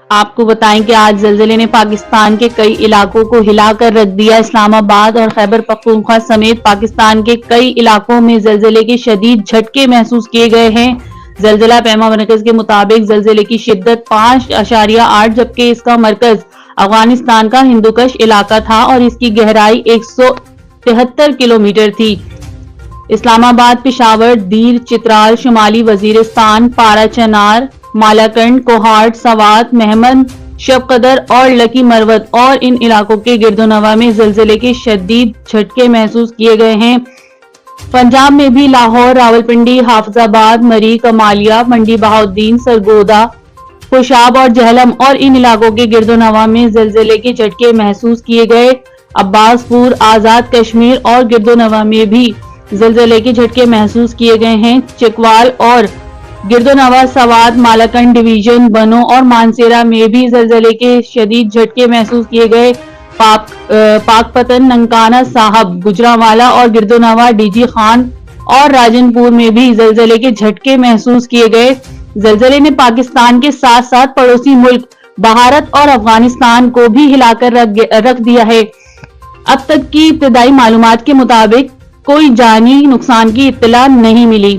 آپ کو بتائیں کہ آج زلزلے نے پاکستان کے کئی علاقوں کو ہلا کر رکھ دیا۔ اسلام آباد اور خیبر پختونخوا سمیت پاکستان کے کئی علاقوں میں زلزلے کے شدید جھٹکے محسوس کیے گئے ہیں۔ زلزلہ پیما مرکز کے مطابق زلزلے کی شدت 5.8 جبکہ اس کا مرکز افغانستان کا ہندوکش علاقہ تھا اور اس کی گہرائی 173 کلومیٹر تھی۔ اسلام آباد، پشاور، دیر، چترال، شمالی وزیرستان، پارا چنار، مالاکنڈ، کوہاٹ، سوات، مہمند، شب قدر اور لکی مروت اور ان علاقوں کے گرد و نواح میں زلزلے کے شدید جھٹکے محسوس کیے گئے ہیں۔ پنجاب میں بھی لاہور، راولپنڈی، حافظ آباد، مری، کمالیہ، منڈی بہاؤالدین، سرگودا، خوشاب اور جہلم اور ان علاقوں کے گرد و نواح میں زلزلے کے جھٹکے محسوس کیے گئے۔ عباس پور، آزاد کشمیر اور گرد و نواح میں بھی زلزلے کے جھٹکے محسوس کیے گئے ہیں۔ چکوال اور گرد و نواح، سوات، مالاکنڈ ڈویژن، بنوں اور مانسیرا میں بھی زلزلے کے شدید جھٹکے محسوس کیے گئے۔ پاک پتن، ننکانہ صاحب، گجرانوالہ اور گرد و نواح، ڈی جی خان اور راجن پور میں بھی زلزلے کے جھٹکے محسوس کیے گئے۔ زلزلے نے پاکستان کے ساتھ ساتھ پڑوسی ملک بھارت اور افغانستان کو بھی ہلا کر رکھ دیا ہے۔ اب تک کی ابتدائی معلومات کے مطابق کوئی جانی نقصان کی اطلاع نہیں ملی۔